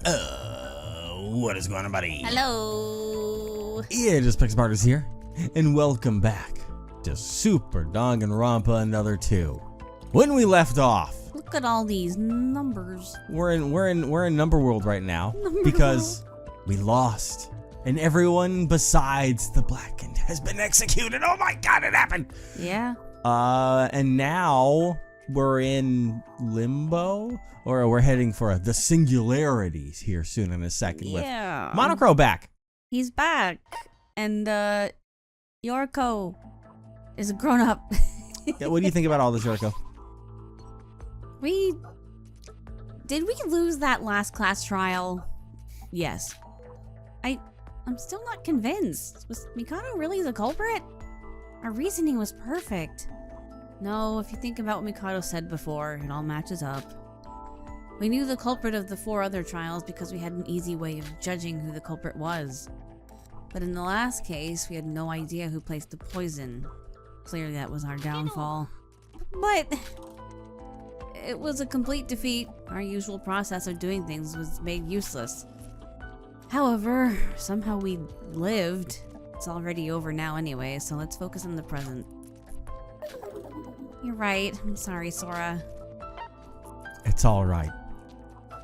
What is going on, buddy? Hello. Yeah, just Pixparters here, and welcome back to Super Danganronpa Another 2. When we left off, Look at all these numbers. we're in Number World right now because we lost, and everyone besides the Blackened has been executed. Oh my God, it happened! Yeah. And now we're in Limbo, or we're heading for the Singularities here soon in a second. Yeah. With Monocro back. He's back, and Yorko is a grown up. Yeah, what do you think about all this, Yorko? Did we lose that last class trial? Yes. I'm still not convinced. Was Mikado really the culprit? Our reasoning was perfect. No, if you think about what Mikado said before, it all matches up. We knew the culprit of the 4 other trials because we had an easy way of judging who the culprit was. But in the last case, we had no idea who placed the poison. Clearly that was our downfall. But it was a complete defeat. Our usual process of doing things was made useless. However, somehow we lived. It's already over now anyway, so let's focus on the present. You're right. I'm sorry, Sora. It's all right.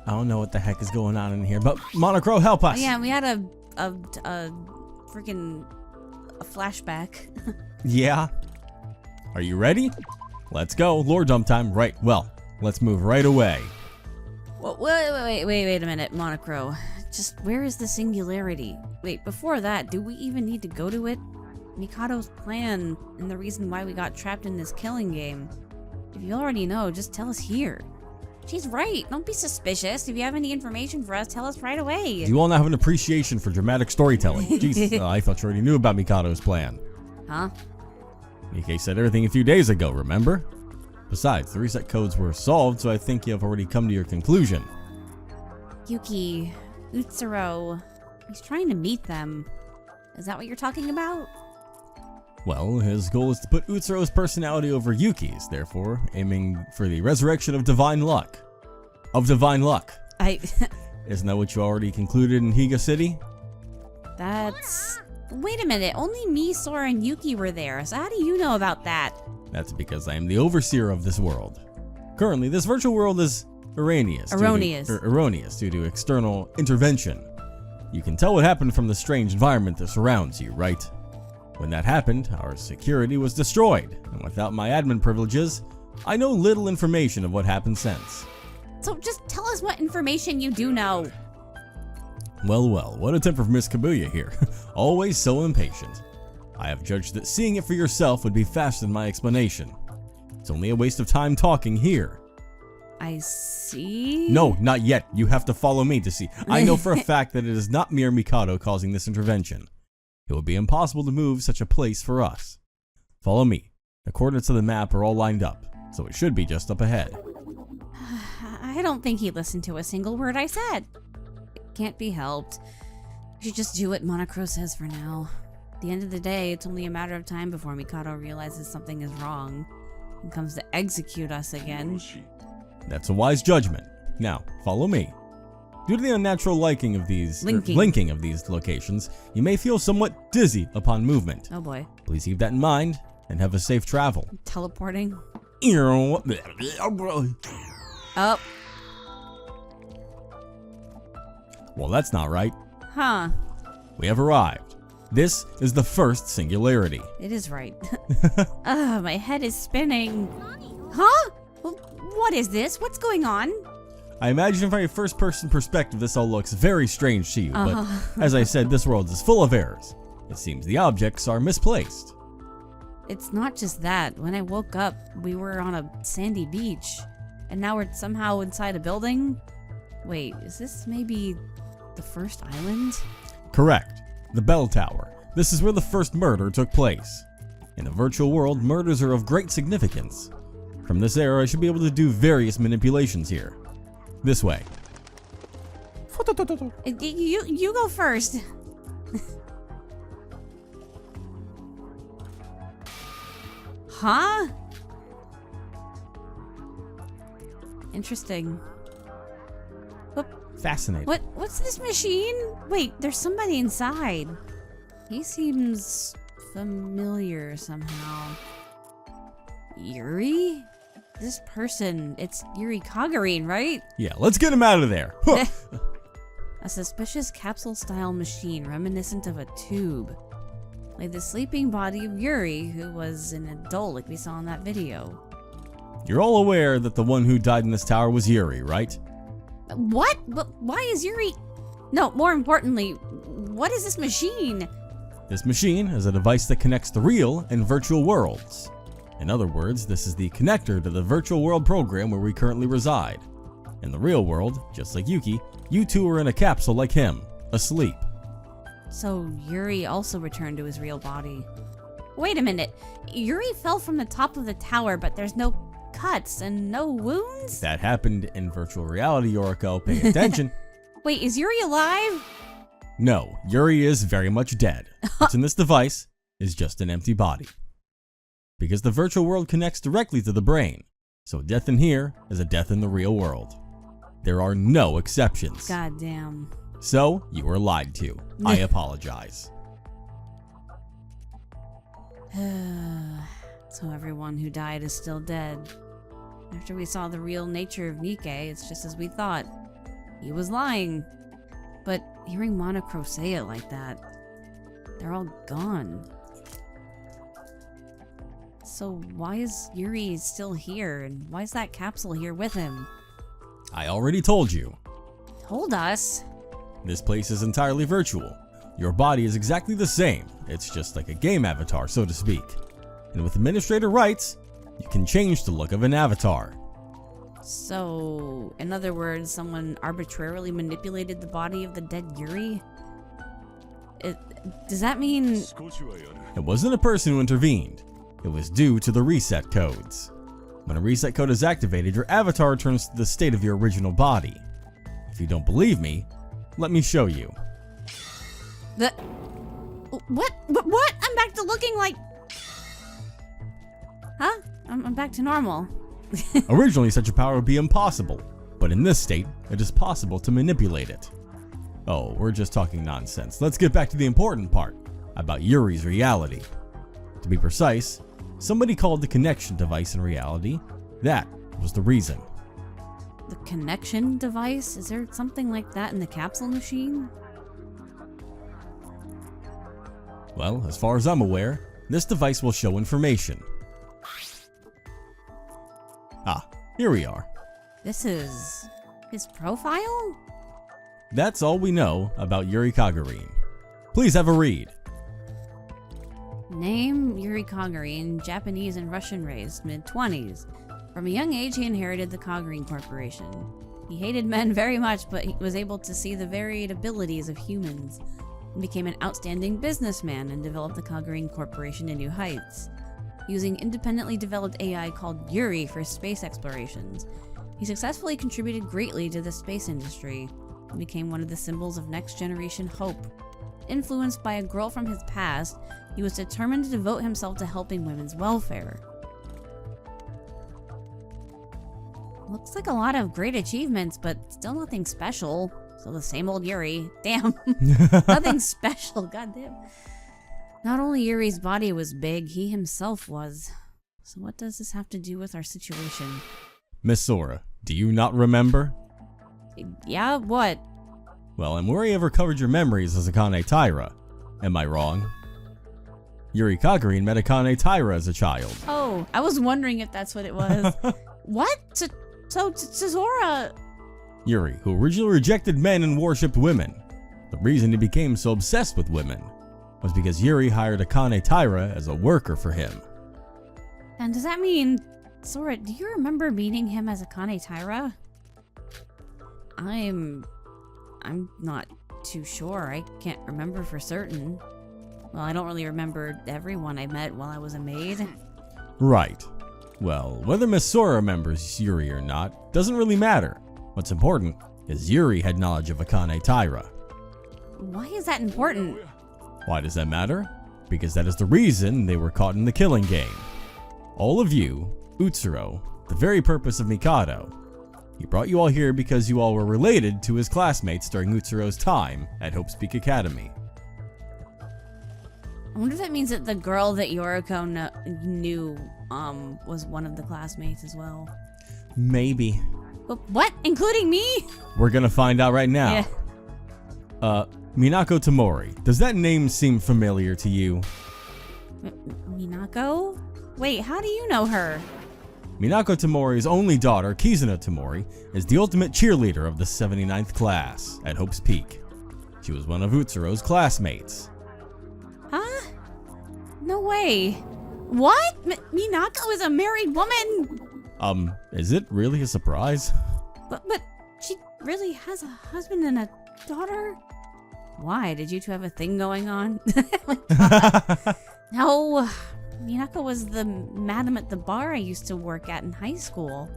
I don't know what the heck is going on in here, but Monocro, help us! Yeah, we had a freaking flashback. Yeah? Are you ready? Let's go. Lore dump time. Right. Well, let's move right away. Well, wait a minute, Monocro. Just where is the singularity? Wait, before that, do we even need to go to it? Mikado's plan and the reason why we got trapped in this killing game. If you already know, just tell us here. She's right. Don't be suspicious. If you have any information for us, tell us right away. You all now have an appreciation for dramatic storytelling. Jeez, I thought you already knew about Mikado's plan. Huh? Nikkei said everything a few days ago, remember? Besides, the reset codes were solved, so I think you have already come to your conclusion. Yuki, Utsuro. He's trying to meet them. Is that what you're talking about? Well, his goal is to put Utsuro's personality over Yuki's, therefore aiming for the resurrection of divine luck. Isn't that what you already concluded in Higa City? That's... Wait a minute, only me, Sora, and Yuki were there, so how do you know about that? That's because I am the overseer of this world. Currently, this virtual world is erroneous due to external intervention. You can tell what happened from the strange environment that surrounds you, right? When that happened, our security was destroyed, and without my admin privileges, I know little information of what happened since. So just tell us what information you do know. Well, what a temper for Miss Kabuya here. Always so impatient. I have judged that seeing it for yourself would be faster than my explanation. It's only a waste of time talking here. I see. No, not yet. You have to follow me to see. I know for a fact that it is not mere Mikado causing this intervention. It would be impossible to move such a place for us. Follow me. The coordinates of the map are all lined up, so it should be just up ahead. I don't think he listened to a single word I said. It can't be helped. We should just do what Monocro says for now. At the end of the day, it's only a matter of time before Mikado realizes something is wrong and comes to execute us again. That's a wise judgment. Now, follow me. Due to the unnatural linking of these locations, you may feel somewhat dizzy upon movement. Oh boy. Please keep that in mind and have a safe travel. Teleporting. Oh. Well, that's not right. Huh. We have arrived. This is the first singularity. It is right. My head is spinning. Huh? Well, what is this? What's going on? I imagine from a first-person perspective this all looks very strange to you, but as I said, this world is full of errors. It seems the objects are misplaced. It's not just that. When I woke up, we were on a sandy beach, and now we're somehow inside a building? Wait, is this maybe the first island? Correct. The Bell Tower. This is where the first murder took place. In the virtual world, murders are of great significance. From this era, I should be able to do various manipulations here. This way. You go first. Huh? Interesting. But Fascinating. What's this machine? Wait, there's somebody inside. He seems familiar somehow. Yuri? This person, it's Yuri Kagarin, right? Yeah, let's get him out of there. A suspicious capsule-style machine reminiscent of a tube. Like the sleeping body of Yuri, who was an adult like we saw in that video. You're all aware that the one who died in this tower was Yuri, right? What? But why is Yuri... No, more importantly, what is this machine? This machine is a device that connects the real and virtual worlds. In other words, this is the connector to the virtual world program where we currently reside. In the real world, just like Yuki, you two are in a capsule like him, asleep. So Yuri also returned to his real body. Wait a minute, Yuri fell from the top of the tower, but there's no cuts and no wounds? That happened in virtual reality, Oriko. Pay attention. Wait, is Yuri alive? No, Yuri is very much dead. What's in this device is just an empty body. Because the virtual world connects directly to the brain, so death in here is a death in the real world. There are no exceptions. God damn. So, you were lied to. I apologize. So everyone who died is still dead. After we saw the real nature of Nikkei, it's just as we thought. He was lying. But hearing Monocro say it like that, they're all gone. So why is Yuri still here, and why is that capsule here with him? I already told you. Told us? This place is entirely virtual. Your body is exactly the same. It's just like a game avatar, so to speak. And with administrator rights, you can change the look of an avatar. So, in other words, someone arbitrarily manipulated the body of the dead Yuri? Does that mean... It wasn't a person who intervened. It was due to the reset codes. When a reset code is activated, your avatar returns to the state of your original body. If you don't believe me, let me show you. What? I'm back to looking like... Huh? I'm back to normal. Originally, such a power would be impossible, but in this state, it is possible to manipulate it. Oh, we're just talking nonsense. Let's get back to the important part, about Yuri's reality. To be precise, somebody called the connection device in reality. That was the reason. The connection device? Is there something like that in the capsule machine? Well, as far as I'm aware, this device will show information. Ah, here we are. This is... his profile? That's all we know about Yuri Kagarin. Please have a read. Name, Yuri Kagarin, Japanese and Russian race, mid-20s. From a young age, he inherited the Kagarin Corporation. He hated men very much, but he was able to see the varied abilities of humans, and became an outstanding businessman and developed the Kagarin Corporation to new heights. Using independently developed AI called Yuri for space explorations, he successfully contributed greatly to the space industry and became one of the symbols of next-generation hope. Influenced by a girl from his past, he was determined to devote himself to helping women's welfare. Looks like a lot of great achievements, but still nothing special. So the same old Yuri. Damn. Nothing special, goddamn. Not only Yuri's body was big, he himself was. So what does this have to do with our situation? Miss Sora, do you not remember? Yeah, what? Well, Amori ever covered your memories as Akane Taira. Am I wrong? Yuri Kagarin met Akane Taira as a child. Oh, I was wondering if that's what it was. What? So Sora... Yuri, who originally rejected men and worshipped women. The reason he became so obsessed with women was because Yuri hired Akane Taira as a worker for him. And does that mean... Sora, do you remember meeting him as Akane Taira? I'm not too sure. I can't remember for certain. Well, I don't really remember everyone I met while I was a maid. Right. Well, whether Miss Sora remembers Yuri or not doesn't really matter. What's important is Yuri had knowledge of Akane Taira. Why is that important? Why does that matter? Because that is the reason they were caught in the killing game. All of you, Utsuro, the very purpose of Mikado, He brought you all here because you all were related to his classmates during Utsuro's time at Hope's Peak Academy. I wonder if that means that the girl that Yoriko knew was one of the classmates as well. Maybe. But what? Including me? We're gonna find out right now. Yeah. Minako Tamori. Does that name seem familiar to you? Minako? Wait, how do you know her? Minako Tamori's only daughter, Kizuna Tamori, is the ultimate cheerleader of the 79th class at Hope's Peak. She was one of Utsuro's classmates. Huh? No way. What? Minako is a married woman? Is it really a surprise? But she really has a husband and a daughter? Why? Did you two have a thing going on? No. Minako was the madam at the bar I used to work at in high school.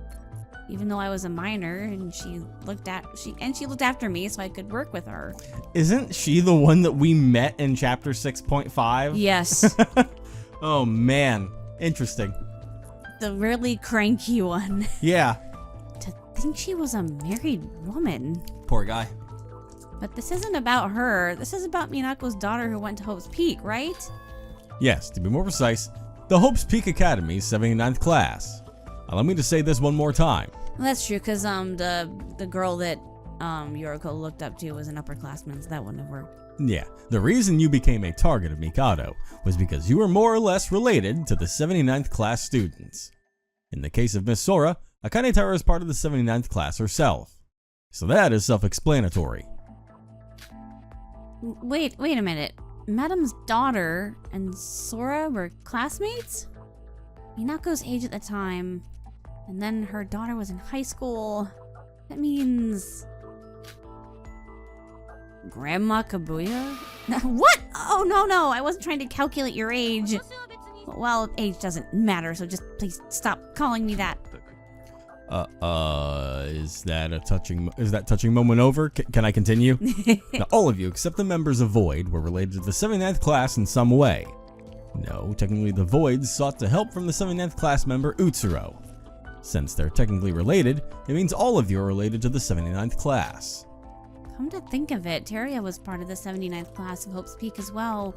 Even though I was a minor, and she looked after me so I could work with her. Isn't she the one that we met in chapter 6.5? Yes. Oh man, interesting. The really cranky one. Yeah. To think she was a married woman. Poor guy. But this isn't about her. This is about Minako's daughter who went to Hope's Peak, right? Yes, to be more precise, the Hope's Peak Academy's 79th class. Allow me to say this one more time. Well, that's true, because the girl that Yoriko looked up to was an upperclassman, so that wouldn't have worked. Yeah, the reason you became a target of Mikado was because you were more or less related to the 79th class students. In the case of Miss Sora, Akane Taira is part of the 79th class herself. So that is self-explanatory. Wait a minute. Madam's daughter and Sora were classmates? Minako's age at the time, and then her daughter was in high school. That means... Grandma Kabuya? What? Oh, no, I wasn't trying to calculate your age. Well, age doesn't matter, so just please stop calling me that. Is that touching moment over? Can I continue? Now, all of you, except the members of Void, were related to the 79th class in some way. No, technically the Voids sought to help from the 79th class member Utsuro. Since they're technically related, it means all of you are related to the 79th class. Come to think of it, Teria was part of the 79th class of Hope's Peak as well.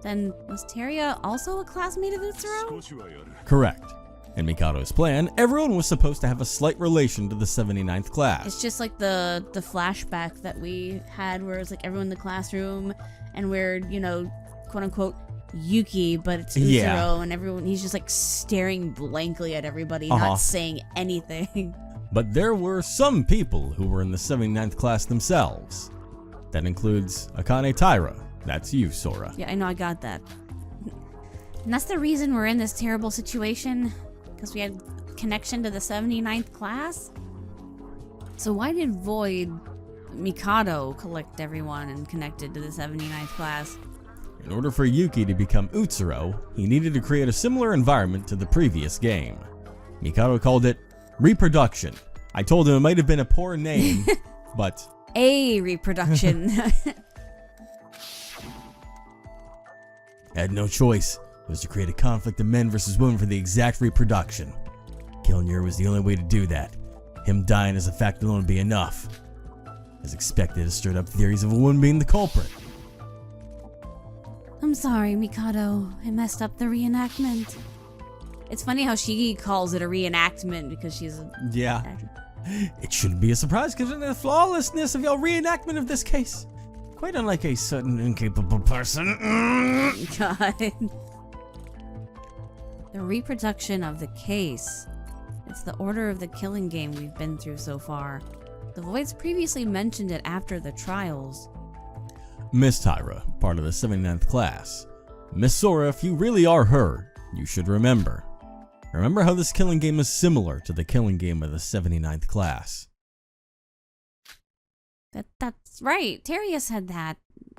Then, was Teria also a classmate of Utsuro? Correct. In Mikado's plan, everyone was supposed to have a slight relation to the 79th class. It's just like the flashback that we had where it's like everyone in the classroom and we're, quote unquote, Yuki, but it's Utsuro, and everyone, he's just like staring blankly at everybody, not saying anything. But there were some people who were in the 79th class themselves. That includes Akane Taira. That's you, Sora. Yeah, I know, I got that. And that's the reason we're in this terrible situation? Because we had connection to the 79th class? So why did Void Mikado collect everyone and connected to the 79th class? In order for Yuki to become Utsuro, he needed to create a similar environment to the previous game. Mikado called it reproduction. I told him it might have been a poor name, but... A reproduction. Had no choice. It was to create a conflict of men versus women for the exact reproduction. Killing her was the only way to do that. Him dying as a fact alone would be enough. As expected, it stirred up theories of a woman being the culprit. I'm sorry, Mikado. I messed up the reenactment. It's funny how she calls it a reenactment because she's a... Yeah. It shouldn't be a surprise given the flawlessness of your reenactment of this case. Quite unlike a certain incapable person. God. The reproduction of the case. It's the order of the killing game we've been through so far. The Voids previously mentioned it after the trials. Miss Taira, part of the 79th class. Miss Sora, if you really are her, you should remember. Remember how this killing game is similar to the killing game of the 79th class. That's right. Teria said that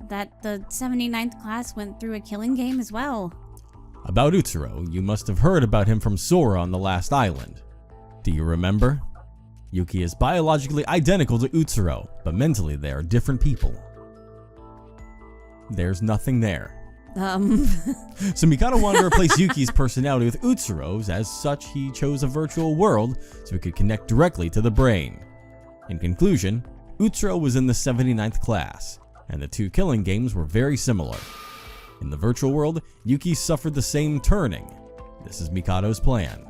the 79th class went through a killing game as well. About Utsuro, you must have heard about him from Sora on the last island. Do you remember? Yuki is biologically identical to Utsuro, but mentally they are different people. There's nothing there. So Mikado wanted to replace Yuki's personality with Utsuro's. As such, he chose a virtual world so he could connect directly to the brain. In conclusion, Utsuro was in the 79th class, and the two killing games were very similar. In the virtual world, Yuki suffered the same turning. This is Mikado's plan.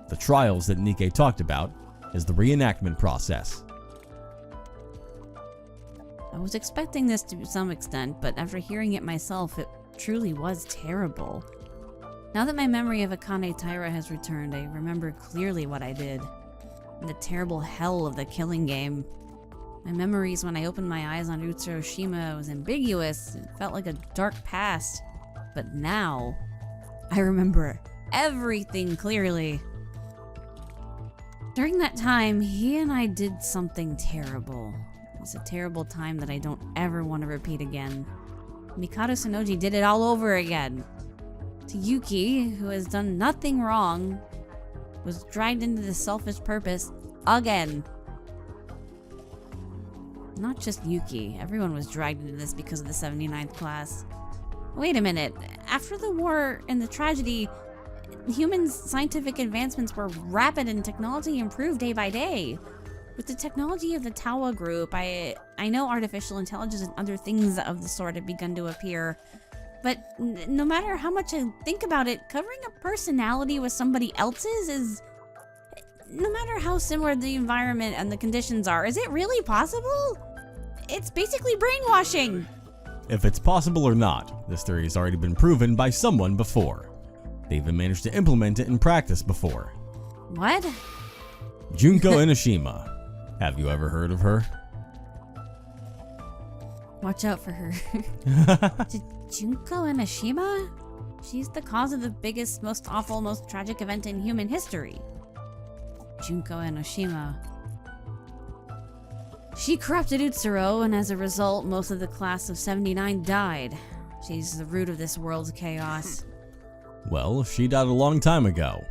The trials that Nikke talked about is the reenactment process. I was expecting this to some extent, but after hearing it myself, it truly was terrible. Now that my memory of Akane Taira has returned, I remember clearly what I did. The terrible hell of the killing game. My memories when I opened my eyes on Utsuroshima was ambiguous. It felt like a dark past. But now, I remember everything clearly. During that time, he and I did something terrible. It was a terrible time that I don't ever want to repeat again. Mikado Sonoji did it all over again. To Yuki, who has done nothing wrong, was dragged into this selfish purpose again. Not just Yuki, everyone was dragged into this because of the 79th class. Wait a minute, after the war and the tragedy, human scientific advancements were rapid and technology improved day by day. With the technology of the Tawa group, I know artificial intelligence and other things of the sort have begun to appear. But no matter how much I think about it, covering a personality with somebody else's is... No matter how similar the environment and the conditions are, is it really possible? It's basically brainwashing! If it's possible or not, this theory has already been proven by someone before. They even managed to implement it in practice before. What? Junko Enoshima. Have you ever heard of her? Watch out for her. Junko Enoshima? She's the cause of the biggest, most awful, most tragic event in human history. Junko Enoshima. She corrupted Utsuro, and as a result, most of the class of 79 died. She's the root of this world's chaos. Well, she died a long time ago,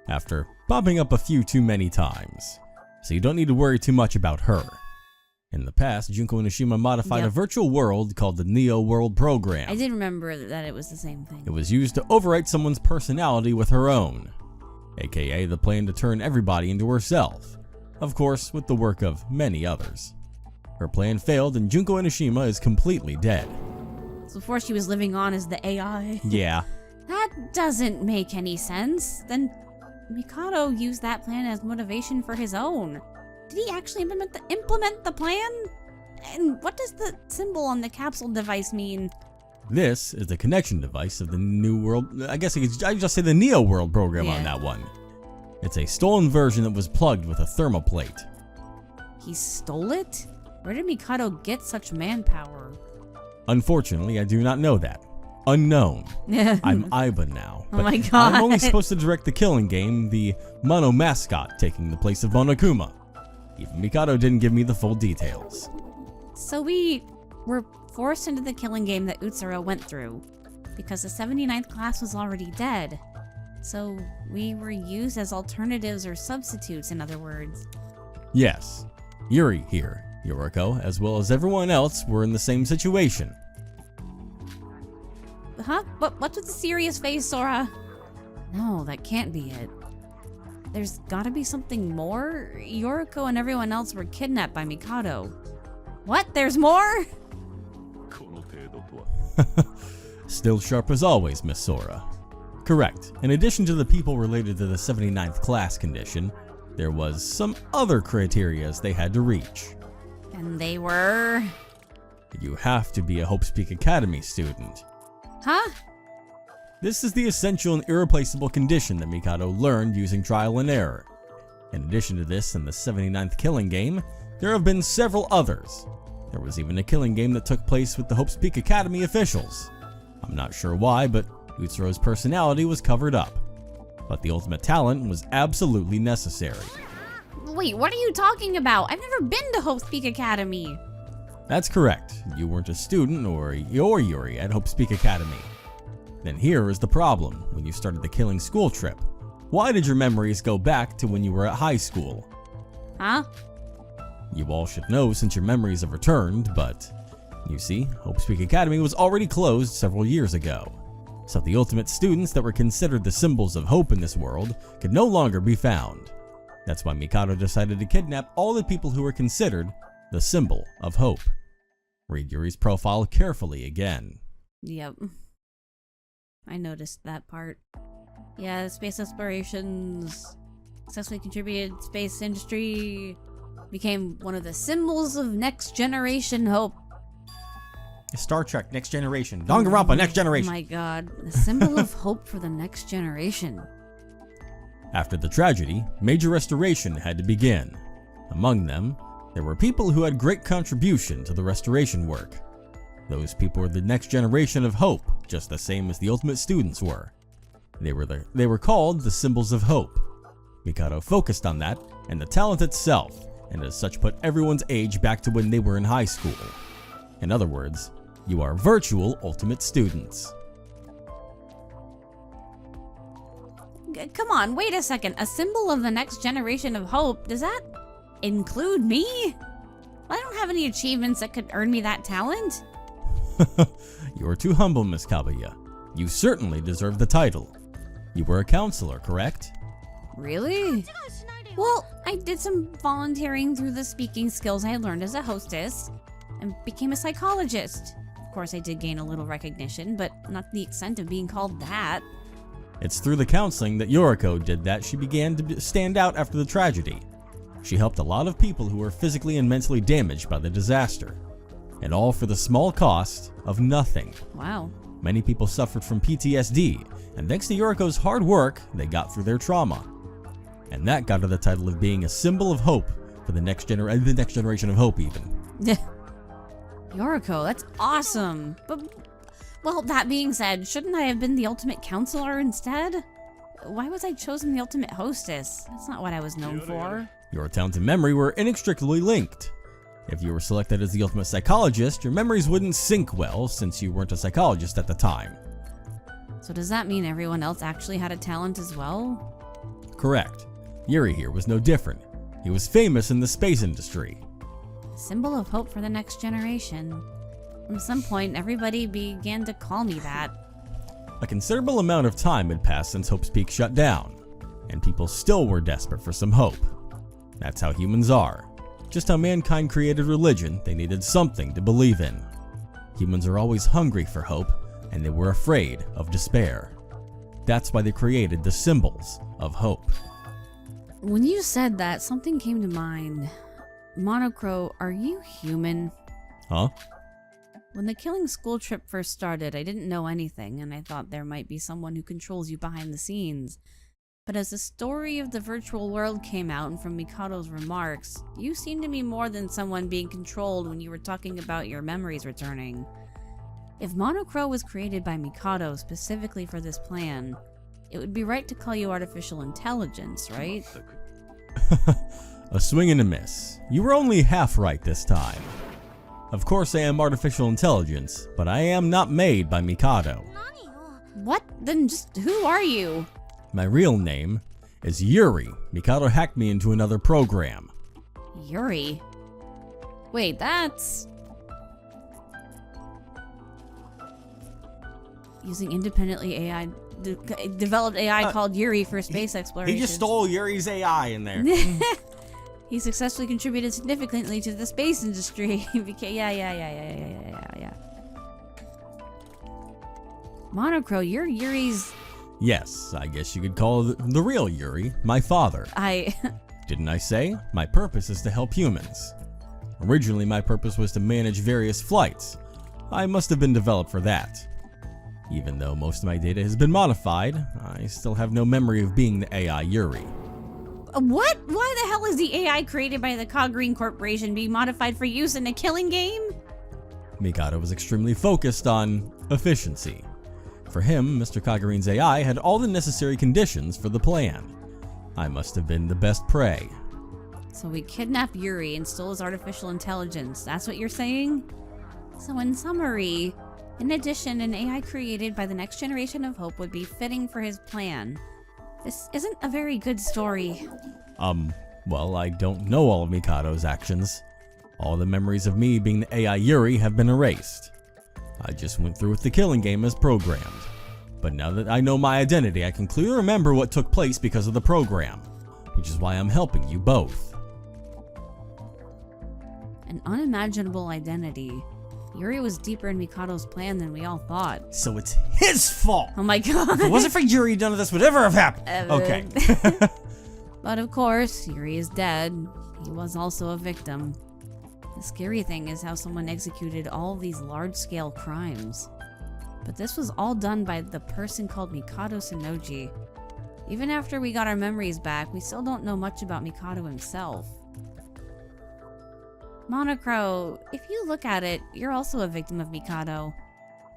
after popping up a few too many times. So you don't need to worry too much about her. In the past, Junko Enoshima modified a virtual world called the Neo World Program. I did remember that it was the same thing. It was used to overwrite someone's personality with her own, aka the plan to turn everybody into herself, of course with the work of many others. Her plan failed and Junko Enoshima is completely dead. So before she was living on as the AI? Yeah. That doesn't make any sense. Then Mikado used that plan as motivation for his own. Did he actually implement the plan? And what does the symbol on the capsule device mean? This is the connection device of the New World... I guess I'd just say the Neo World Program on that one. It's a stolen version that was plugged with a thermoplate. He stole it? Where did Mikado get such manpower? Unfortunately, I do not know that. Unknown. I'm Iba now. Oh my god. I'm only supposed to direct the killing game, the Mono mascot taking the place of Monokuma. Even Mikado didn't give me the full details. So we were forced into the killing game that Utsuro went through, because the 79th class was already dead. So we were used as alternatives or substitutes, in other words. Yes. Yuri here, Yoriko, as well as everyone else were in the same situation. Huh? What's with the serious face, Sora? No, that can't be it. There's gotta be something more? Yoriko and everyone else were kidnapped by Mikado. What? There's more? Still sharp as always, Miss Sora. Correct. In addition to the people related to the 79th class condition, there was some other criterias they had to reach. And they were? You have to be a Hope Speak Academy student. Huh? This is the essential and irreplaceable condition that Mikado learned using trial and error. In addition to this and the 79th killing game, there have been several others. There was even a killing game that took place with the Hope Speak Academy officials. I'm not sure why, but Utsuro's personality was covered up. But the ultimate talent was absolutely necessary. Wait, what are you talking about? I've never been to Hope Speak Academy. That's correct. You weren't a student or Yuri at Hope Speak Academy. Then here is the problem when you started the killing school trip. Why did your memories go back to when you were at high school? Huh? You all should know since your memories have returned, but You see, Hope's Peak Academy was already closed several years ago, so the ultimate students that were considered the symbols of hope in this world could no longer be found. That's why Mikado decided to kidnap all the people who were considered the symbol of hope. Read Yuri's profile carefully again. Yep. I noticed that part. Yeah, space explorations successfully contributed space industry, became one of the symbols of next generation hope. Star Trek, Next Generation. Danganronpa, Next Generation. Oh my god, the symbol of hope for the next generation. After the tragedy, major restoration had to begin. Among them, there were people who had great contribution to the restoration work. Those people were the next generation of hope, just the same as the ultimate students were. They were called the symbols of hope. Mikado focused on that and the talent itself, and as such put everyone's age back to when they were in high school. In other words, you are virtual ultimate students. Come on, wait a second. A symbol of the next generation of hope, does that include me? I don't have any achievements that could earn me that talent. You're too humble, Miss Kabuya. You certainly deserve the title. You were a counselor, correct? Really? Well, I did some volunteering through the speaking skills I had learned as a hostess and became a psychologist. Of course, I did gain a little recognition, but not to the extent of being called that. It's through the counseling that Yoriko did that she began to stand out after the tragedy. She helped a lot of people who were physically and mentally damaged by the disaster. And all for the small cost of nothing. Wow. Many people suffered from PTSD, and thanks to Yoriko's hard work, they got through their trauma. And that got her the title of being a symbol of hope for the next generation of hope even. Yoriko, that's awesome. But, well, that being said, shouldn't I have been the ultimate counselor instead? Why was I chosen the ultimate hostess? That's not what I was known for. Your talent and memory were inextricably linked. If you were selected as the ultimate psychologist, your memories wouldn't sync well since you weren't a psychologist at the time. So does that mean everyone else actually had a talent as well? Correct. Yuri here was no different. He was famous in the space industry. A symbol of hope for the next generation. At some point, everybody began to call me that. A considerable amount of time had passed since Hope's Peak shut down, and people still were desperate for some hope. That's how humans are. Just how mankind created religion, they needed something to believe in. Humans are always hungry for hope, and they were afraid of despair. That's why they created the symbols of hope. When you said that, something came to mind. Monocro, are you human? Huh? When the killing school trip first started, I didn't know anything, and I thought there might be someone who controls you behind the scenes. But as the story of the virtual world came out and from Mikado's remarks, you seemed to me more than someone being controlled when you were talking about your memories returning. If Monocro was created by Mikado specifically for this plan, it would be right to call you artificial intelligence, right? A swing and a miss. You were only half right this time. Of course I am artificial intelligence, but I am not made by Mikado. What? Then just who are you? My real name is Yuri. Mikado hacked me into another program. Yuri? Wait, that's... Using independently AI... developed AI called Yuri for space exploration. He just stole Yuri's AI in there. He successfully contributed significantly to the space industry. Yeah. Monocro, you're Yuri's... Yes, I guess you could call the real Yuri my father. Didn't I say? My purpose is to help humans. Originally, my purpose was to manage various flights. I must have been developed for that. Even though most of my data has been modified, I still have no memory of being the AI Yuri. What? Why the hell is the AI created by the Cogreen Corporation being modified for use in a killing game? Mikado was extremely focused on efficiency. For him, Mr. Kagureen's AI had all the necessary conditions for the plan. I must have been the best prey. So we kidnapped Yuri and stole his artificial intelligence, that's what you're saying? So in summary, in addition, an AI created by the next generation of Hope would be fitting for his plan. This isn't a very good story. Well, I don't know all of Mikado's actions. All the memories of me being the AI Yuri have been erased. I just went through with the killing game as programmed. But now that I know my identity, I can clearly remember what took place because of the program, which is why I'm helping you both. An unimaginable identity. Yuri was deeper in Mikado's plan than we all thought. So it's his fault! Oh my god. If it wasn't for Yuri, none of this would ever have happened. Okay. But of course, Yuri is dead. He was also a victim. The scary thing is how someone executed all these large-scale crimes. But this was all done by the person called Mikado Sonoji. Even after we got our memories back, we still don't know much about Mikado himself. Monocro, if you look at it, you're also a victim of Mikado.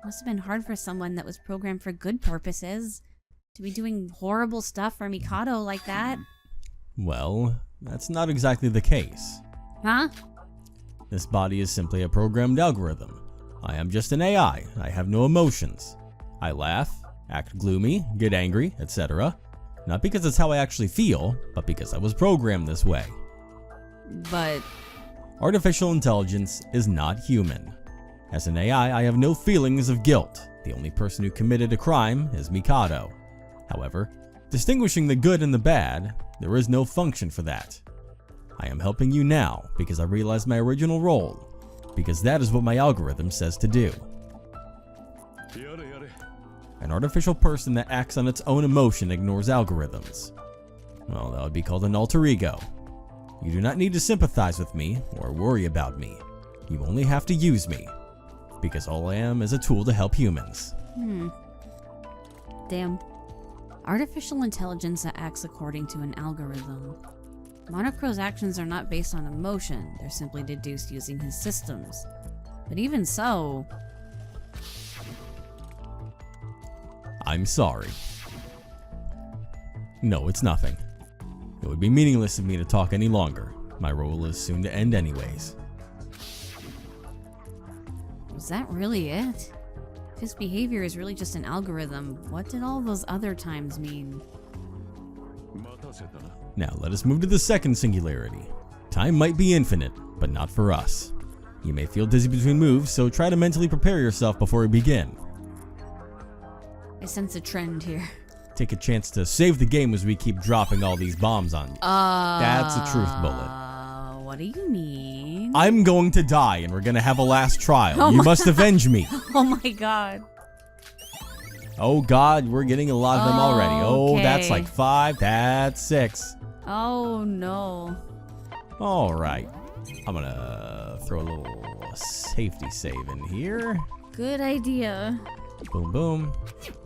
Must have been hard for someone that was programmed for good purposes to be doing horrible stuff for Mikado like that. Well, that's not exactly the case. Huh? This body is simply a programmed algorithm. I am just an AI. I have no emotions. I laugh, act gloomy, get angry, etc. Not because it's how I actually feel, but because I was programmed this way. But artificial intelligence is not human. As an AI, I have no feelings of guilt. The only person who committed a crime is Mikado. However, distinguishing the good and the bad, there is no function for that. I am helping you now because I realized my original role, because that is what my algorithm says to do. An artificial person that acts on its own emotion ignores algorithms. Well, that would be called an alter ego. You do not need to sympathize with me or worry about me. You only have to use me, because all I am is a tool to help humans. Damn. Artificial intelligence that acts according to an algorithm. Monocro's actions are not based on emotion, they're simply deduced using his systems. But even so... I'm sorry. No, it's nothing. It would be meaningless of me to talk any longer. My role is soon to end anyways. Was that really it? If his behavior is really just an algorithm, what did all those other times mean? Now let us move to the second singularity. Time might be infinite, but not for us. You may feel dizzy between moves, so try to mentally prepare yourself before we begin. I sense a trend here. Take a chance to save the game as we keep dropping all these bombs on you. That's a truth bullet. What do you mean? I'm going to die and we're gonna have a last trial. You must avenge me. Oh my god. Oh god, we're getting a lot of them already. Oh, Okay. that's like 5, that's 6. Oh no. Alright. I'm gonna throw a little safety save in here. Good idea. Boom, boom.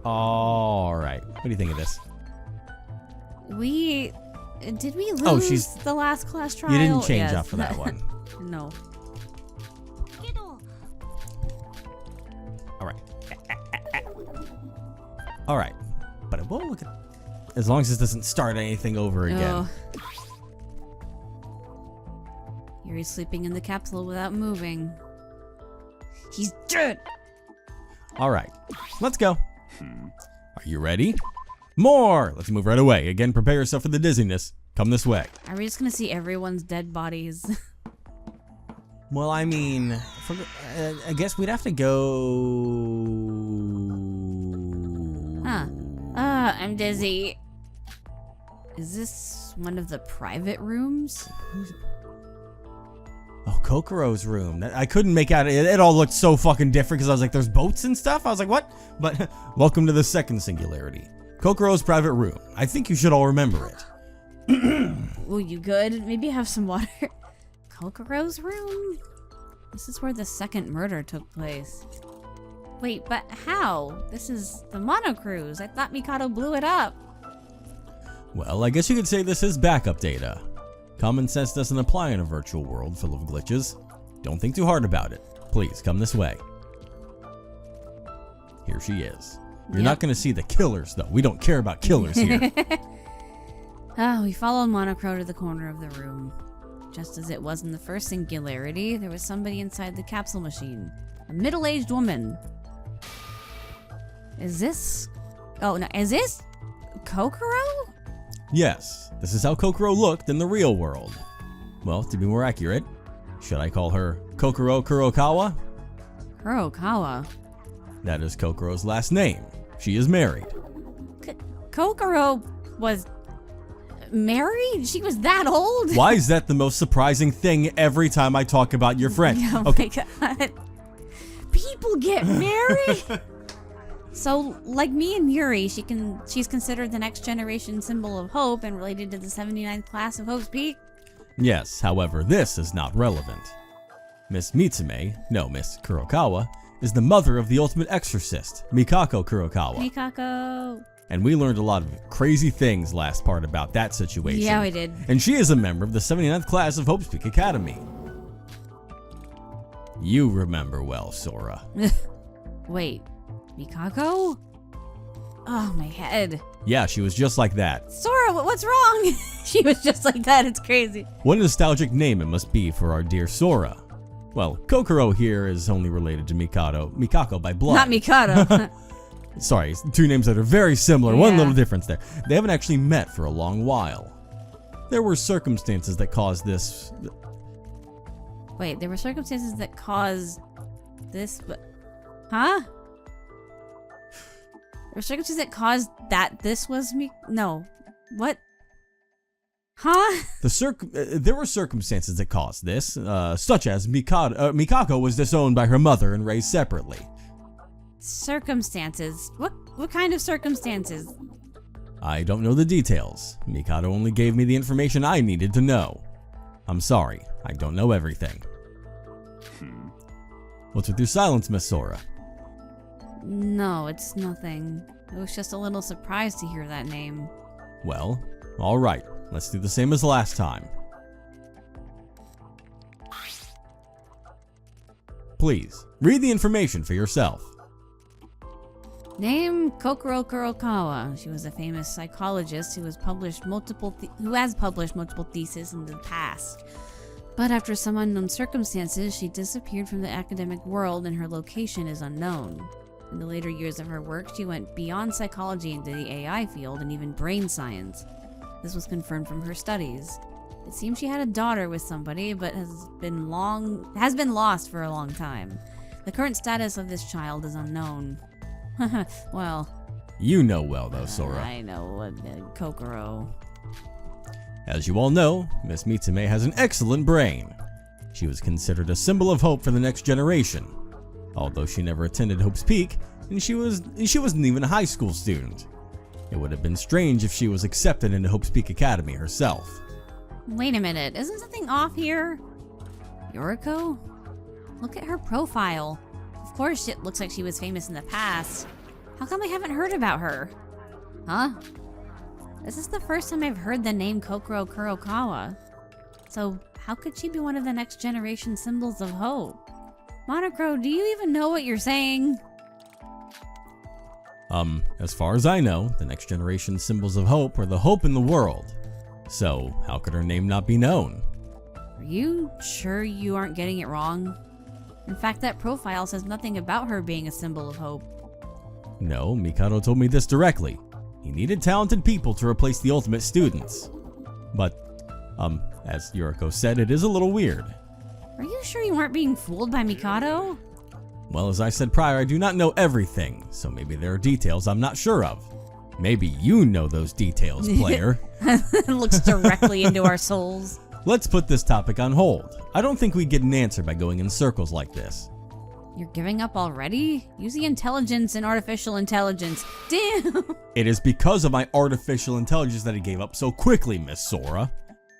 Alright. What do you think of this? Did we lose the last class trial? You didn't change Yes. up for that one. No. Alright. Alright. But it won't look at... As long as this doesn't start anything over again. Yuri's sleeping in the capsule without moving. He's dead! Alright. Let's go. Are you ready? More! Let's move right away. Again, prepare yourself for the dizziness. Come this way. Are we just gonna see everyone's dead bodies? Well, I mean, I guess we'd have to go... I'm dizzy. Is this one of the private rooms? Oh, Kokoro's room. I couldn't make out it. It all looked so fucking different because I was like, there's boats and stuff? I was like, what? But welcome to the second singularity. Kokoro's private room. I think you should all remember it. Oh, you good? Maybe have some water. Kokoro's room? This is where the second murder took place. Wait, but how? This is the Mono Cruise. I thought Mikado blew it up. Well, I guess you could say this is backup data. Common sense doesn't apply in a virtual world full of glitches. Don't think too hard about it. Please, come this way. Here she is. You're not going to see the killers, though. We don't care about killers here. We followed Monocro to the corner of the room. Just as it was in the first singularity, there was somebody inside the capsule machine. A middle-aged woman. Is this... Oh, no. Is this... Kokoro? Yes, this is how Kokoro looked in the real world. Well, to be more accurate, Should I call her Kokoro Kurokawa? Kurokawa? That is Kokoro's last name. She is married. Kokoro was married? She was that old? Why is that the most surprising thing every time I talk about your friend? Oh okay. my god. People get married? So, like me and Yuri, she's considered the next generation symbol of hope and related to the 79th class of Hope's Peak? Yes, however, this is not relevant. Miss Kurokawa, is the mother of the ultimate exorcist, Mikako Kurokawa. Mikako. And we learned a lot of crazy things last part about that situation. Yeah, we did. And she is a member of the 79th class of Hope's Peak Academy. You remember well, Sora. Wait, Mikako? Oh, my head. Yeah, she was just like that. Sora, what's wrong? She was just like that, it's crazy. What a nostalgic name it must be for our dear Sora. Well, Kokoro here is only related to Mikako by blood. Not Mikado. Sorry, two names that are very similar. Yeah. One little difference there. They haven't actually met for a long while. There were circumstances that caused this. Wait, there were circumstances that caused this, but... Huh? There were circumstances that caused that this was me? No. What? Huh? There were circumstances that caused this, such as Mikako was disowned by her mother and raised separately. Circumstances? What kind of circumstances? I don't know the details. Mikado only gave me the information I needed to know. I'm sorry, I don't know everything. What's with your silence, Miss Sora? No, it's nothing. I was just a little surprised to hear that name. Well, alright. Let's do the same as last time. Please, read the information for yourself. Name Kokoro Kurokawa. She was a famous psychologist who has published multiple theses in the past. But after some unknown circumstances, she disappeared from the academic world and her location is unknown. In the later years of her work, she went beyond psychology into the AI field and even brain science. This was confirmed from her studies. It seems she had a daughter with somebody, but has been lost for a long time. The current status of this child is unknown. Well... You know well, though, Sora. I know what Kokoro. As you all know, Miss Mitsume has an excellent brain. She was considered a symbol of hope for the next generation. Although she never attended Hope's Peak, and she wasn't even a high school student. It would have been strange if she was accepted into Hope's Peak Academy herself. Wait a minute, isn't something off here? Yoriko? Look at her profile. Of course it looks like she was famous in the past. How come I haven't heard about her? Huh? This is the first time I've heard the name Kokoro Kurokawa. So how could she be one of the next generation symbols of hope? Monocro, do you even know what you're saying? As far as I know, the next generation symbols of hope are the hope in the world. So, how could her name not be known? Are you sure you aren't getting it wrong? In fact, that profile says nothing about her being a symbol of hope. No, Mikado told me this directly. He needed talented people to replace the ultimate students. But, as Yoriko said, it is a little weird. Are you sure you weren't being fooled by Mikado? Well, as I said prior, I do not know everything, so maybe there are details I'm not sure of. Maybe you know those details, player. Looks directly into our souls. Let's put this topic on hold. I don't think we get an answer by going in circles like this. You're giving up already? Use the intelligence and artificial intelligence. Damn! It is because of my artificial intelligence that I gave up so quickly, Miss Sora.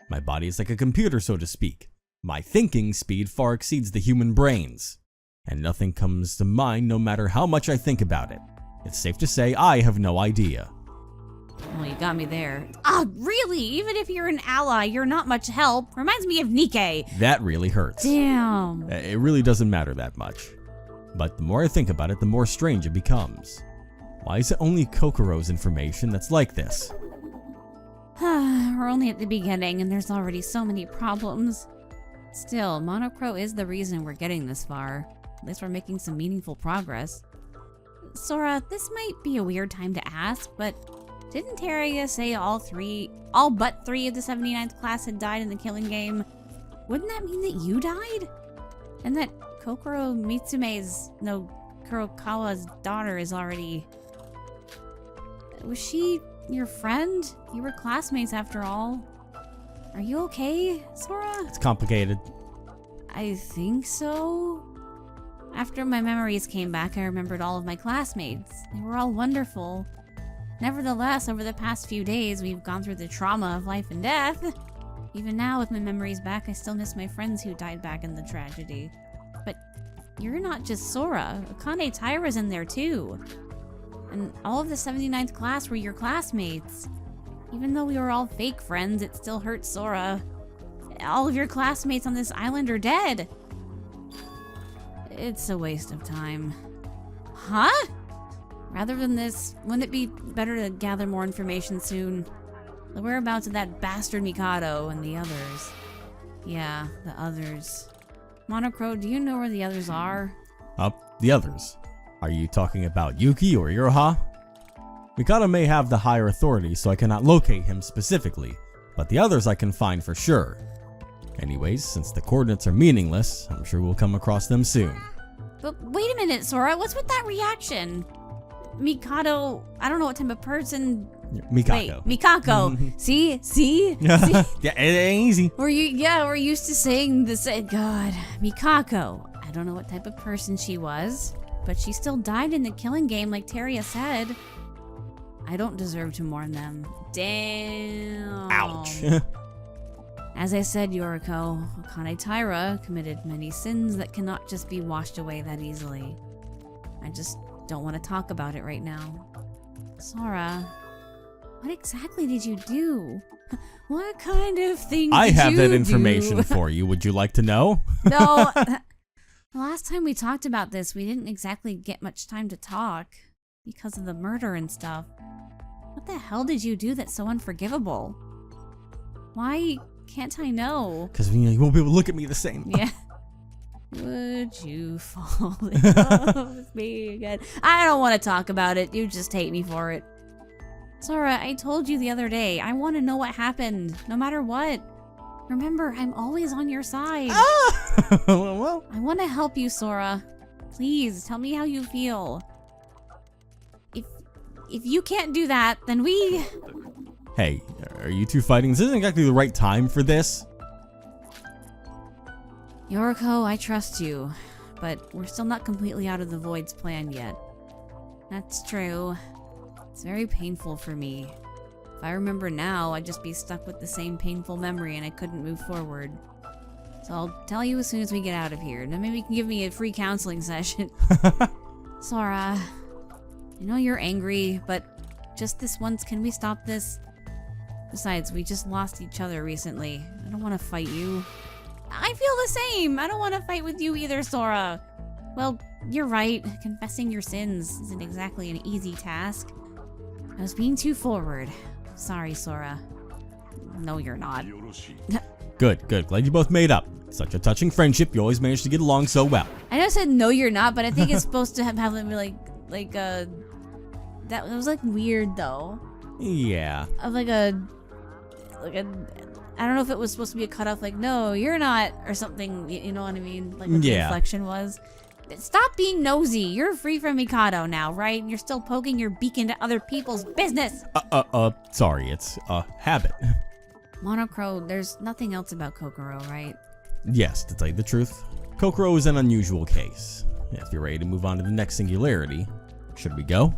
My body is like a computer, so to speak. My thinking speed far exceeds the human brain's. And nothing comes to mind no matter how much I think about it. It's safe to say I have no idea. Well, you got me there. Ah, really? Even if you're an ally, you're not much help. Reminds me of Nikkei. That really hurts. Damn. It really doesn't matter that much. But the more I think about it, the more strange it becomes. Why is it only Kokoro's information that's like this? We're only at the beginning and there's already so many problems. Still, Monocro is the reason we're getting this far. At least we're making some meaningful progress. Sora, this might be a weird time to ask, but didn't Teraya say all but three of the 79th class had died in the killing game? Wouldn't that mean that you died? And that Kokoro Mitsume's, no, Kurokawa's daughter is already... Was she your friend? You were classmates after all. Are you okay, Sora? It's complicated. I think so. After my memories came back, I remembered all of my classmates. They were all wonderful. Nevertheless, over the past few days, we've gone through the trauma of life and death. Even now, with my memories back, I still miss my friends who died back in the tragedy. But you're not just Sora. Akane Taira's in there too. And all of the 79th class were your classmates. Even though we were all fake friends, it still hurts Sora. All of your classmates on this island are dead. It's a waste of time. Huh? Rather than this, wouldn't it be better to gather more information soon? The whereabouts of that bastard Mikado and the others. Yeah, the others. Monocro, do you know where the others are? The others. Are you talking about Yuki or Iroha? Mikado may have the higher authority, so I cannot locate him specifically, but the others I can find for sure. Anyways, since the coordinates are meaningless, I'm sure we'll come across them soon. But wait a minute, Sora, what's with that reaction? Mikado, I don't know what type of person... Mikako. Wait, Mikako. See? Yeah, it ain't easy. We're used to saying this. God, Mikako. I don't know what type of person she was, but she still died in the killing game like Teria said. I don't deserve to mourn them. Damn. Ouch. As I said, Yoriko, Akane Taira committed many sins that cannot just be washed away that easily. I just don't want to talk about it right now. Sora, what exactly did you do? What kind of thing did you do? I have that information for you. Would you like to know? No. The last time we talked about this, we didn't exactly get much time to talk because of the murder and stuff. What the hell did you do that's so unforgivable? Why can't I know? Because you won't be able to look at me the same. Yeah. Would you fall in love with me again? I don't want to talk about it. You just hate me for it. Sora, I told you the other day, I want to know what happened, no matter what. Remember, I'm always on your side. Ah! Well. I want to help you, Sora. Please, tell me how you feel. If you can't do that, then we... Hey, are you two fighting? This isn't exactly the right time for this. Yoriko, I trust you, but we're still not completely out of the Void's plan yet. That's true. It's very painful for me. If I remember now, I'd just be stuck with the same painful memory and I couldn't move forward. So I'll tell you as soon as we get out of here. Then maybe you can give me a free counseling session. Sora, I know you're angry, but just this once, can we stop this? Besides, we just lost each other recently. I don't want to fight you. I feel the same. I don't want to fight with you either, Sora. Well, you're right. Confessing your sins isn't exactly an easy task. I was being too forward. Sorry, Sora. No, you're not. Good. Glad you both made up. Such a touching friendship. You always managed to get along so well. I just said no, you're not, but I think it's supposed to have that was like weird though. Yeah. Of like a I don't know if it was supposed to be a cutoff like no, you're not or something. You know what I mean? Like what the inflection was. Stop being nosy. You're free from Mikado now, right? You're still poking your beak into other people's business. Sorry, it's a habit. Monocro, there's nothing else about Kokoro, right? Yes, to tell you the truth, Kokoro is an unusual case. If you're ready to move on to the next singularity, should we go?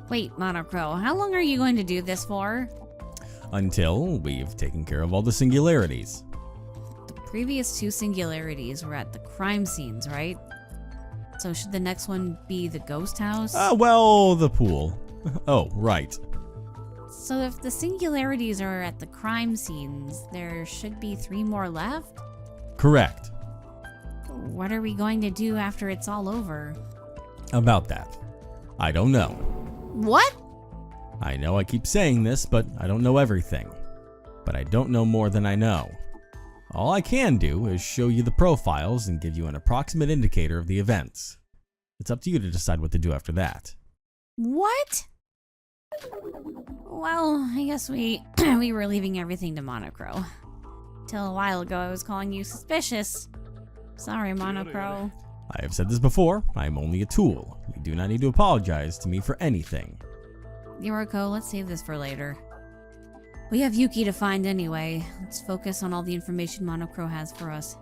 Wait, Monocro, how long are you going to do this for? Until we've taken care of all the singularities. The previous two singularities were at the crime scenes, right? So should the next one be the ghost house? Well, the pool. Oh, right. So if the singularities are at the crime scenes, there should be 3 more left? Correct. What are we going to do after it's all over? About that, I don't know. What? I know I keep saying this, but I don't know everything. But I don't know more than I know. All I can do is show you the profiles and give you an approximate indicator of the events. It's up to you to decide what to do after that. What? Well, I guess we were leaving everything to Monocro. Till a while ago, I was calling you suspicious. Sorry, Monocro. I have said this before. I am only a tool. You do not need to apologize to me for anything. Yoriko, let's save this for later. We have Yuki to find anyway. Let's focus on all the information Monocro has for us.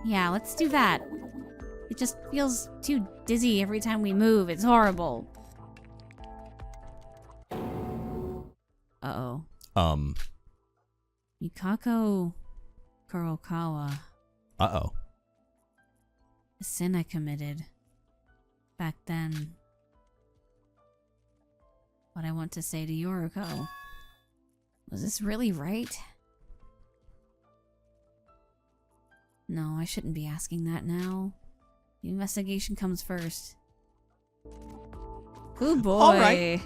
Yeah, let's do that. It just feels too dizzy every time we move. It's horrible. Uh-oh. Mikako Kurokawa. Uh-oh. A sin I committed. Back then. What I want to say to Yoriko. Was this really right? No, I shouldn't be asking that now. The investigation comes first. Good boy. All right.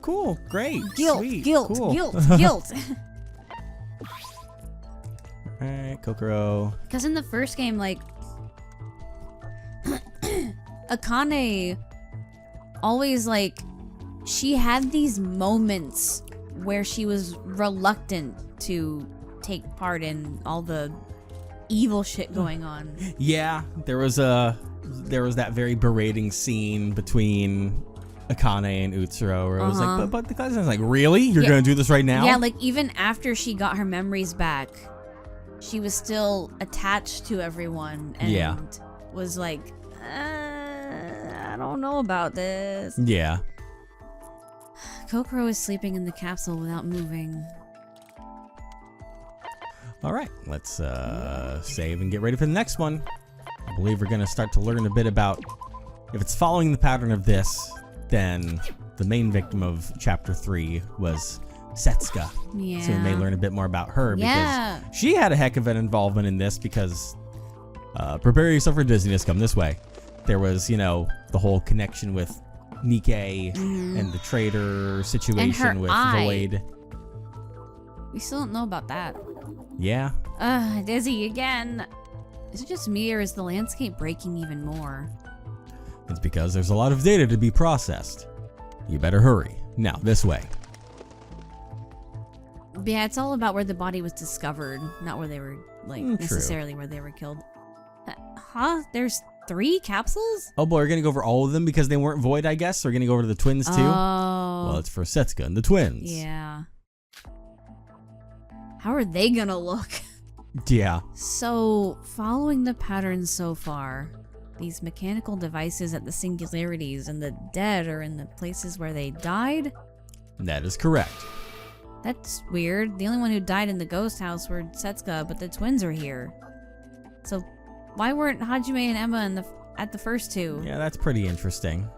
Cool. Great. Guilt. Sweet. Guilt. Cool. Guilt. Guilt. Alright, Kokoro. Because in the first game, like, Akane always, like, she had these moments where she was reluctant to take part in all the evil shit going on. Yeah, there was that very berating scene between Akane and Utsuro where it was like, but the cousin's like, really? You're gonna do this right now? Yeah, like even after she got her memories back, she was still attached to everyone and was like, I don't know about this. Yeah. Kokoro is sleeping in the capsule without moving. All right, let's save and get ready for the next one. I believe we're going to start to learn a bit about, if it's following the pattern of this, then the main victim of Chapter 3 was Setsuka. Yeah. So we may learn a bit more about her because she had a heck of an involvement in this because, prepare yourself for dizziness, come this way. There was, you know, the whole connection with Nikkei and the traitor situation with Void. We still don't know about that. Yeah. Dizzy again. Is it just me or is the landscape breaking even more? It's because there's a lot of data to be processed. You better hurry. Now, this way. Yeah, it's all about where the body was discovered, not where they were, like, necessarily where they were killed. Huh? There's 3 capsules? Oh boy, we're gonna go over all of them because they weren't Void, I guess? We're gonna go over to the twins too? Oh. Well, it's for Setsuka and the twins. Yeah. How are they gonna look? Yeah. So, following the pattern so far, these mechanical devices at the singularities and the dead are in the places where they died? That is correct. That's weird. The only one who died in the ghost house were Setsuka, but the twins are here. So, why weren't Hajime and Emma at the first 2? Yeah, that's pretty interesting.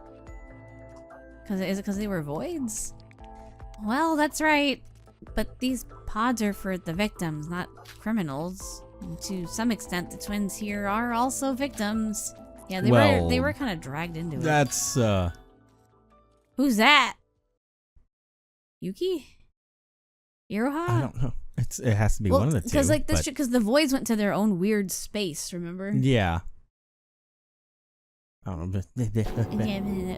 Is it because they were voids? Well, that's right. But these pods are for the victims, not criminals. And to some extent, the twins here are also victims. Yeah, they were kind of dragged into it. That's Who's that? Yuki? Iroha? I don't know. It has to be one of the two. Because like this, because the voids went to their own weird space. Remember? Yeah. I don't know.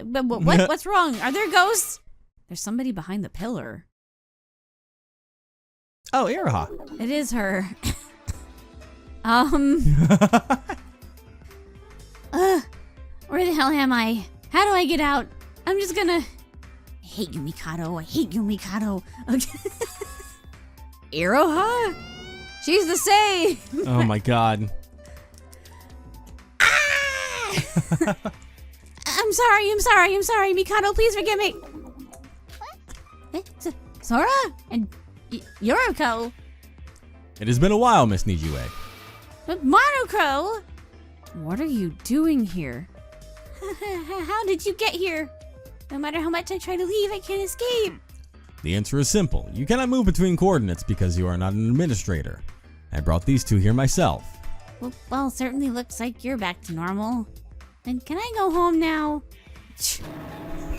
But what's wrong? Are there ghosts? There's somebody behind the pillar. Oh, Iroha. It is her. Where the hell am I? How do I get out? I'm just gonna... I hate you, Mikado. I hate you, Mikado. Okay. Iroha? She's the same. Oh my god. Ah! I'm sorry. Mikado, please forgive me. What? Sora? And Yoriko? It has been a while, Miss Nijue. But Monocro? What are you doing here? How did you get here? No matter how much I try to leave, I can't escape. The answer is simple. You cannot move between coordinates because you are not an administrator. I brought these two here myself. Well, certainly looks like you're back to normal. Then can I go home now?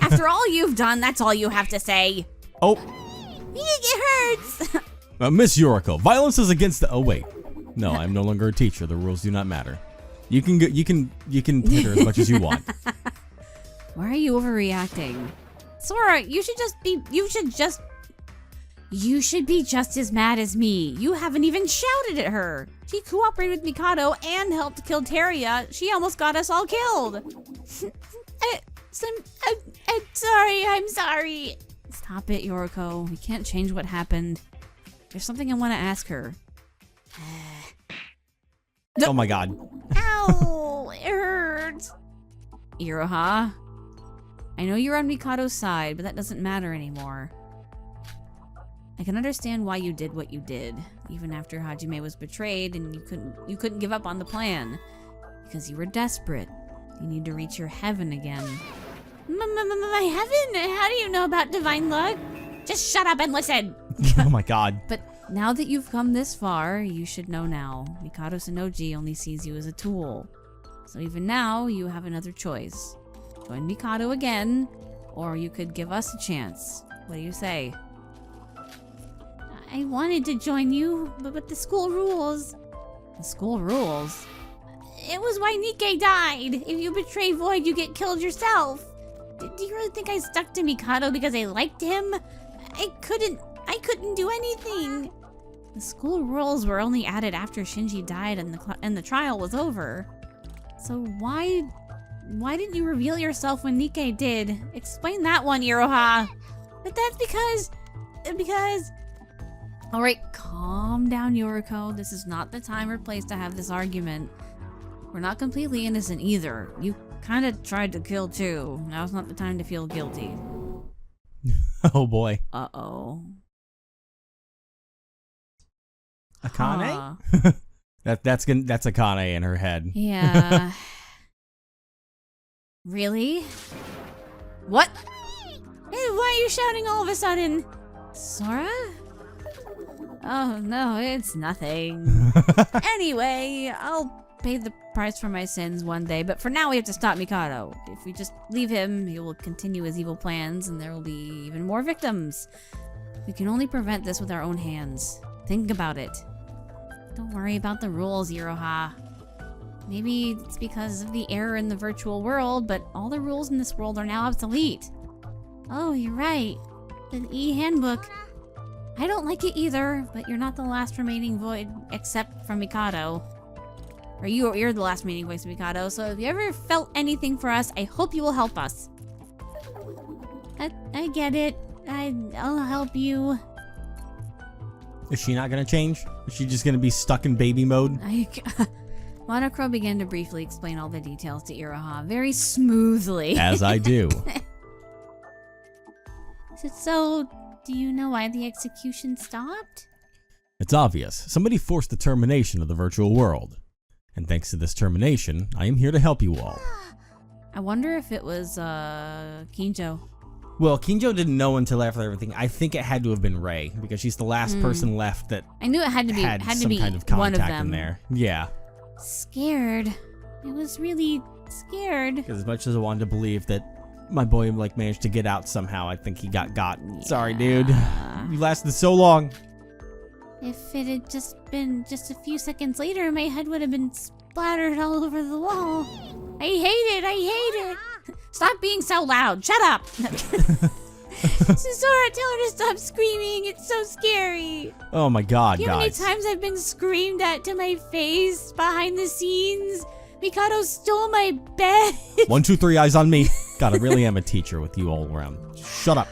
After all you've done, that's all you have to say. Oh. It hurts. Miss Yoriko, violence is against the... Oh, wait. No, I'm no longer a teacher. The rules do not matter. You can hit her as much as you want. Why are you overreacting? Sora, you should You should be just as mad as me. You haven't even shouted at her. She cooperated with Mikado and helped kill Teria. She almost got us all killed. I'm sorry. Stop it, Yoriko. We can't change what happened. There's something I want to ask her. Oh my god. Ow, it hurts. Iroha, I know you're on Mikado's side, but that doesn't matter anymore. I can understand why you did what you did, even after Hajime was betrayed and you couldn't give up on the plan. Because you were desperate. You need to reach your heaven again. My heaven? How do you know about divine luck? Just shut up and listen! Oh my god. But now that you've come this far, you should know now. Mikado Sonoji only sees you as a tool. So even now, you have another choice. Join Mikado again, or you could give us a chance. What do you say? I wanted to join you, but the school rules. The school rules? It was why Nikke died. If you betray Void, you get killed yourself. Do you really think I stuck to Mikado because I liked him? I couldn't do anything. The school rules were only added after Shinji died and the trial was over. So why didn't you reveal yourself when Nikke did? Explain that one, Iroha. But that's because... Alright, calm down, Yoriko. This is not the time or place to have this argument. We're not completely innocent either. You kind of tried to kill too. Now's not the time to feel guilty. Oh boy. Uh-oh. Akane? That's Akane in her head. Yeah. Really? What? Hey, why are you shouting all of a sudden? Sora? Oh, no, it's nothing. Anyway, I'll pay the price for my sins one day, but for now we have to stop Mikado. If we just leave him, he will continue his evil plans and there will be even more victims. We can only prevent this with our own hands. Think about it. Don't worry about the rules, Iroha. Maybe it's because of the error in the virtual world, but all the rules in this world are now obsolete. Oh, you're right. The e-handbook. I don't like it either, but you're not the last remaining void except from Mikado. Or you're the last remaining voice of Mikado, so if you ever felt anything for us, I hope you will help us. I get it. I'll help you. Is she not gonna change? Is she just gonna be stuck in baby mode? Monocro began to briefly explain all the details to Iroha very smoothly. As I do. So, do you know why the execution stopped? It's obvious. Somebody forced the termination of the virtual world. And thanks to this termination, I am here to help you all. I wonder if it was, Kinjo. Well, Kinjo didn't know until after everything. I think it had to have been Rei, because she's the last person left that I knew it had to be some kind of contact one of them. in there. Yeah. Scared. I was really scared. Because as much as I wanted to believe that my boy managed to get out somehow, I think he got. Yeah. Sorry, dude. You lasted so long. If it had just been just a few seconds later, my head would have been splattered all over the wall. I hate it. Stop being so loud. Shut up. Sora, tell her to stop screaming. It's so scary. Oh my god, You know how many times I've been screamed at to my face behind the scenes? Mikado stole my bed. 1, 2, 3, eyes on me. God, I really am a teacher with you all around. Shut up.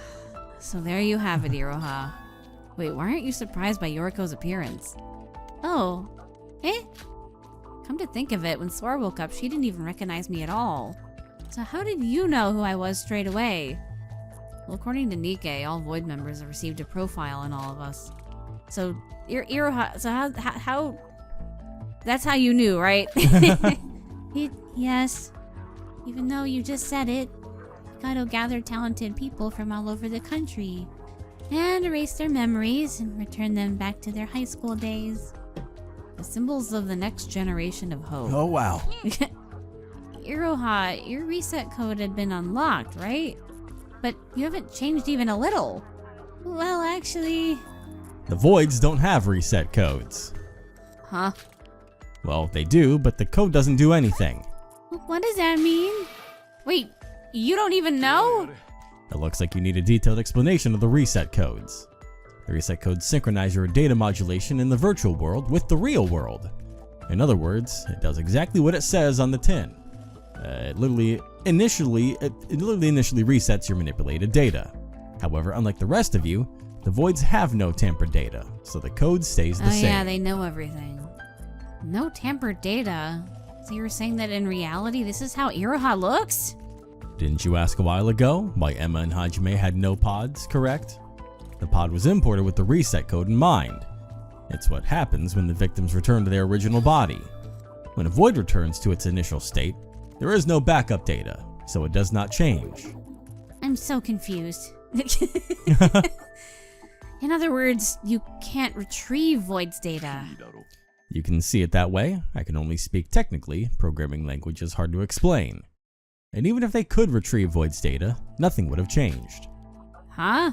So there you have it, Iroha. Wait, why aren't you surprised by Yoriko's appearance? Oh. Come to think of it, when Sora woke up, she didn't even recognize me at all. So how did you know who I was straight away? Well, according to Nikke, all Void members have received a profile on all of us. So, Iroha, so how... That's how you knew, right? Yes. Even though you just said it, Mikado gathered talented people from all over the country and erased their memories and returned them back to their high school days. The symbols of the next generation of hope. Oh, wow. Iroha, your reset code had been unlocked, right? But you haven't changed even a little. Well, actually... The Voids don't have reset codes. Huh? Well, they do, but the code doesn't do anything. What does that mean? Wait, you don't even know? It looks like you need a detailed explanation of the reset codes. The reset codes synchronize your data modulation in the virtual world with the real world. In other words, it does exactly what it says on the tin. It literally initially resets your manipulated data. However, unlike the rest of you, the voids have no tampered data, so the code stays the same. Oh yeah, they know everything. No tampered data? So you're saying that in reality this is how Iroha looks? Didn't you ask a while ago why Emma and Hajime had no pods, correct? The pod was imported with the reset code in mind. It's what happens when the victims return to their original body. When a void returns to its initial state, there is no backup data, so it does not change. I'm so confused. In other words, you can't retrieve void's data. You can see it that way. I can only speak technically. Programming language is hard to explain. And even if they could retrieve void's data, nothing would have changed. Huh?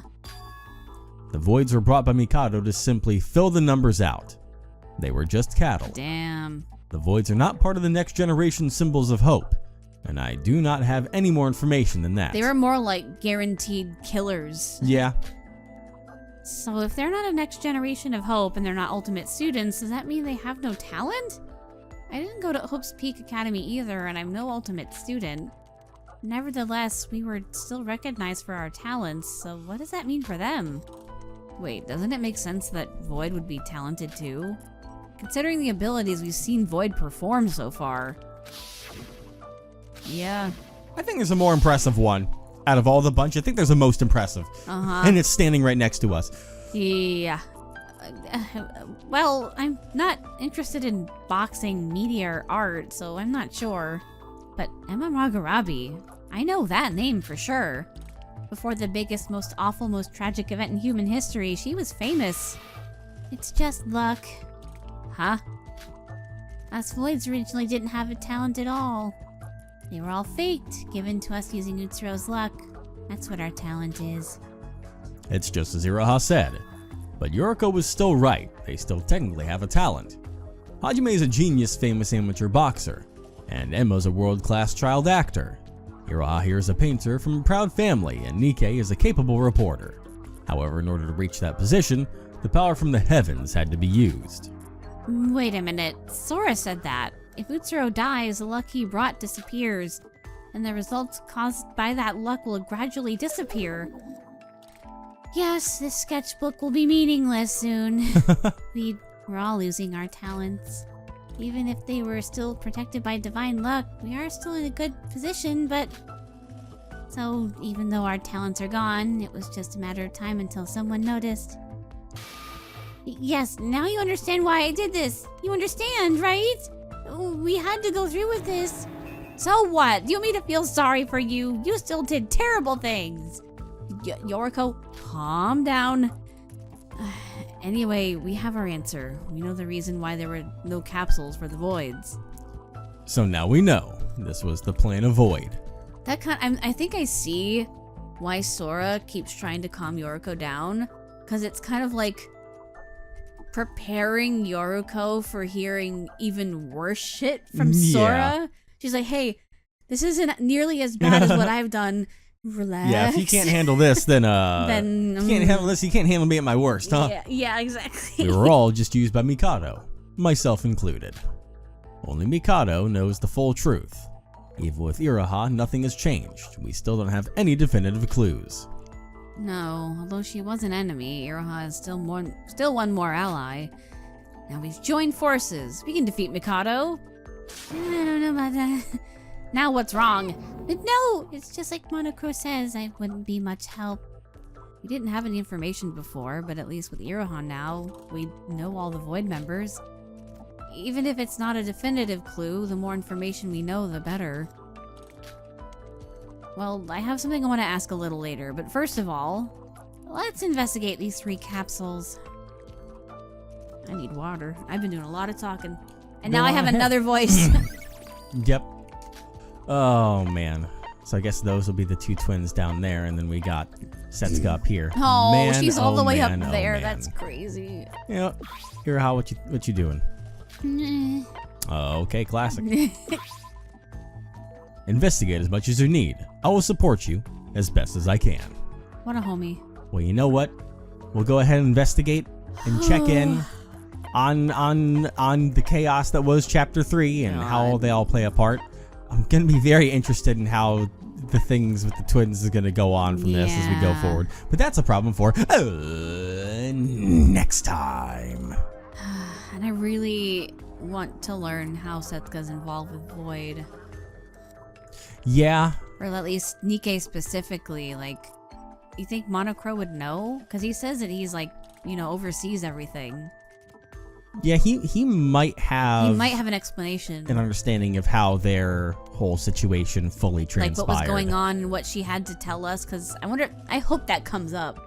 The voids were brought by Mikado to simply fill the numbers out. They were just cattle. Damn. The voids are not part of the next generation symbols of hope, and I do not have any more information than that. They were more like guaranteed killers. Yeah. So if they're not a next generation of hope and they're not ultimate students, does that mean they have no talent? I didn't go to Hope's Peak Academy either, and I'm no ultimate student. Nevertheless, we were still recognized for our talents, so what does that mean for them? Wait, doesn't it make sense that Void would be talented too? Considering the abilities we've seen Void perform so far. Yeah. I think there's a more impressive one. Out of all the bunch, I think there's the most impressive. Uh-huh. And it's standing right next to us. Yeah. Well, I'm not interested in boxing, media, or art, so I'm not sure. But Emma Magarabi, I know that name for sure. Before the biggest, most awful, most tragic event in human history, she was famous. It's just luck. Huh? Us Voids originally didn't have a talent at all. They were all faked, given to us using Utsuro's luck. That's what our talent is. It's just as Iroha said. But Yoriko was still right. They still technically have a talent. Hajime is a genius famous amateur boxer, and Emma's a world-class child actor. Iroha here is a painter from a proud family, and Nikkei is a capable reporter. However, in order to reach that position, the power from the heavens had to be used. Wait a minute, Sora said that. If Utsuro dies, the luck he brought disappears, and the results caused by that luck will gradually disappear. Yes, this sketchbook will be meaningless soon. We're all losing our talents. Even if they were still protected by divine luck, we are still in a good position, but... So, even though our talents are gone, it was just a matter of time until someone noticed. Yes, now you understand why I did this. You understand, right? We had to go through with this. So what? Do you want me to feel sorry for you? You still did terrible things. Yoriko, calm down. Anyway, we have our answer. We know the reason why there were no capsules for the voids. So now we know. This was the plan of Void. I think I see why Sora keeps trying to calm Yoriko down. Because it's kind of like preparing Yoriko for hearing even worse shit from Sora. Yeah. She's like, hey, this isn't nearly as bad as what I've done. Relax. Yeah, if you can't handle this, then you can't handle this, you can't handle me at my worst, huh? Yeah, exactly. We were all just used by Mikado, myself included. Only Mikado knows the full truth. Even with Iroha, nothing has changed. We still don't have any definitive clues. No, although she was an enemy, Iroha is still one more ally. Now we've joined forces. We can defeat Mikado. I don't know about that. Now what's wrong? No, it's just like Monocro says, I wouldn't be much help. We didn't have any information before, but at least with Iroha now, we know all the Void members. Even if it's not a definitive clue, the more information we know, the better. Well, I have something I want to ask a little later, but first of all, let's investigate these 3 capsules. I need water. I've been doing a lot of talking. And now I have another voice. Yep. Oh, man. So I guess those will be the 2 twins down there, and then we got Setsuka up here. Oh, man, she's all the way man, up there. man. That's crazy. Yeah. Iroha, what you doing? Okay, classic. Investigate as much as you need. I will support you as best as I can. What a homie. Well, you know what? we'll go ahead and investigate and check in on the chaos that was Chapter 3 and how they all play a part. I'm going to be very interested in how the things with the twins is going to go on from this as we go forward. But that's a problem for next time. And I really want to learn how Setsuka's involved with Void. Yeah. Or at least Nikke specifically. Like, you think Monocro would know? Because he says that he's like, oversees everything. Yeah, he might have... He might have an explanation. An understanding of how their whole situation fully transpired. Like what was going on, what she had to tell us, because I hope that comes up.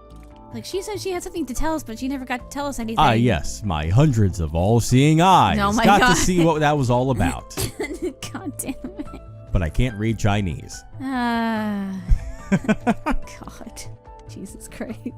Like, she said she had something to tell us, but she never got to tell us anything. Yes, my hundreds of all-seeing eyes got to see what that was all about. God damn it. But I can't read Chinese. God. Jesus Christ.